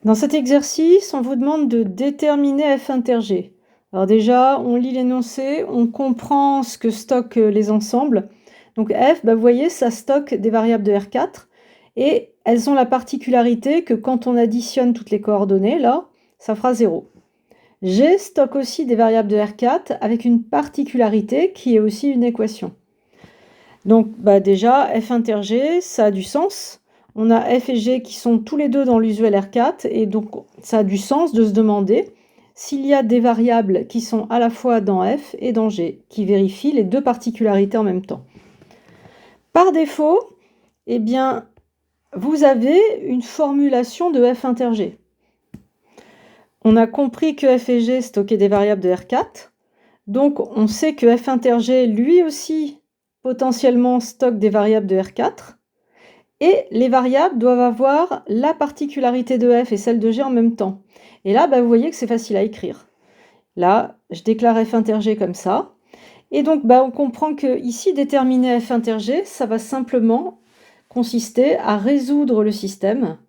Dans cet exercice, on vous demande de déterminer f inter g. Alors déjà, on lit l'énoncé, on comprend ce que stockent les ensembles. Donc f, vous voyez, ça stocke des variables de R4 et elles ont la particularité que quand on additionne toutes les coordonnées, là, ça fera 0. G stocke aussi des variables de R4 avec une particularité qui est aussi une équation. Donc déjà, f inter g, ça a du sens. On a f et g qui sont tous les deux dans l'usuel R4 et donc ça a du sens de se demander s'il y a des variables qui sont à la fois dans f et dans g, qui vérifient les deux particularités en même temps. Par défaut, eh bien, vous avez une formulation de f inter g. On a compris que f et g stockaient des variables de R4, donc on sait que f inter g, lui aussi, potentiellement stocke des variables de R4, et les variables doivent avoir la particularité de f et celle de g en même temps. Et là, vous voyez que c'est facile à écrire. Là, je déclare f inter g comme ça. Et donc, on comprend que ici, déterminer f inter g, ça va simplement consister à résoudre le système.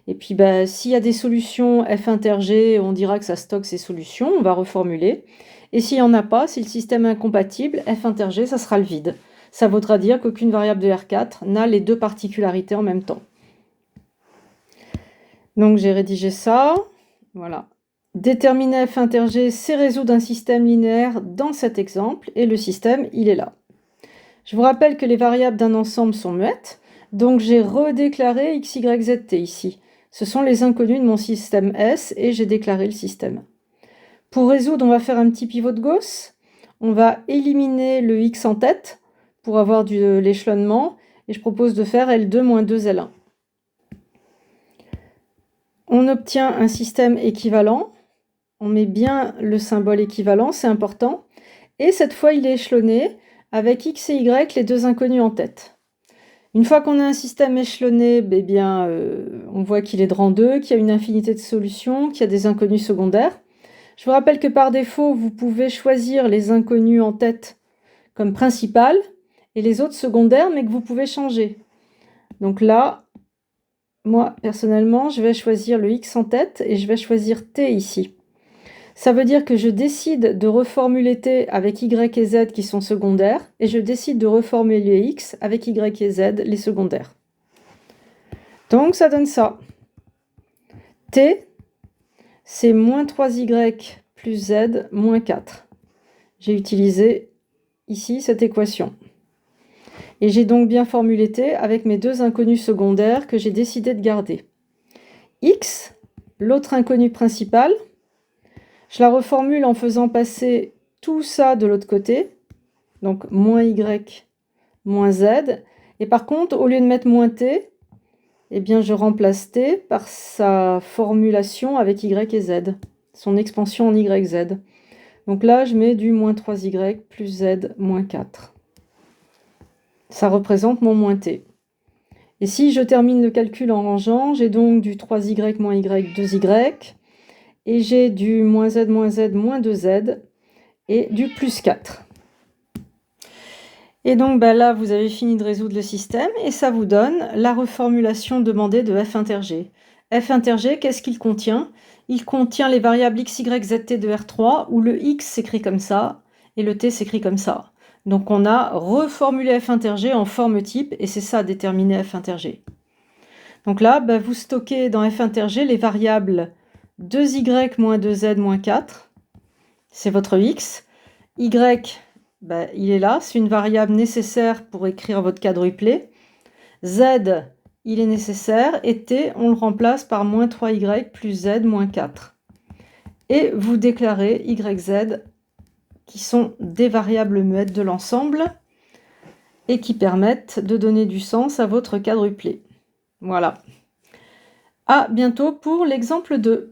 Et puis, s'il y a des solutions f inter g, on dira que ça stocke ces solutions, on va reformuler. Et s'il n'y en a pas, si le système est incompatible, f inter g, ça sera le vide. Ça voudra dire qu'aucune variable de R4 n'a les deux particularités en même temps. Donc j'ai rédigé ça. Voilà. Déterminer f inter g, c'est résoudre un système linéaire dans cet exemple, et le système, il est là. Je vous rappelle que les variables d'un ensemble sont muettes, donc j'ai redéclaré x, y, z, t ici. Ce sont les inconnus de mon système S, et j'ai déclaré le système. Pour résoudre, on va faire un petit pivot de Gauss. On va éliminer le x en tête pour avoir de l'échelonnement, et je propose de faire L2 moins 2L1. On obtient un système équivalent. On met bien le symbole équivalent, c'est important. Et cette fois, il est échelonné avec x et y, les deux inconnus en tête. Une fois qu'on a un système échelonné, on voit qu'il est de rang 2, qu'il y a une infinité de solutions, qu'il y a des inconnus secondaires. Je vous rappelle que par défaut, vous pouvez choisir les inconnus en tête comme principal et les autres secondaires, mais que vous pouvez changer. Donc là, moi, personnellement, je vais choisir le x en tête et je vais choisir t ici. Ça veut dire que je décide de reformuler t avec y et z qui sont secondaires, et je décide de reformuler x avec y et z, les secondaires. Donc ça donne ça. T, c'est moins 3y plus z moins 4. J'ai utilisé ici cette équation. Et j'ai donc bien formulé t avec mes deux inconnus secondaires que j'ai décidé de garder. X, l'autre inconnu principal, je la reformule en faisant passer tout ça de l'autre côté, donc moins y moins z. Et par contre, au lieu de mettre moins t, je remplace t par sa formulation avec y et z, son expansion en y, z. Donc là, je mets du moins 3y plus z moins 4. Ça représente mon moins t. Et si je termine le calcul en rangeant, j'ai donc du 3y moins y, 2y, et j'ai du moins z moins 2z, et du plus 4. Et donc là, vous avez fini de résoudre le système, et ça vous donne la reformulation demandée de f inter g. f inter g, qu'est-ce qu'il contient? Il contient les variables x, y, z, t de R3, où le x s'écrit comme ça, et le t s'écrit comme ça. Donc on a reformulé f inter g en forme type, et c'est ça, déterminer f inter g. Donc là, vous stockez dans f inter g les variables 2y moins 2z moins 4, c'est votre x. Y, il est là, c'est une variable nécessaire pour écrire votre quadruplé. Z, il est nécessaire, et t, on le remplace par moins 3y plus z moins 4. Et vous déclarez y, z, qui sont des variables muettes de l'ensemble et qui permettent de donner du sens à votre quadruplé. Voilà. À bientôt pour l'exemple 2.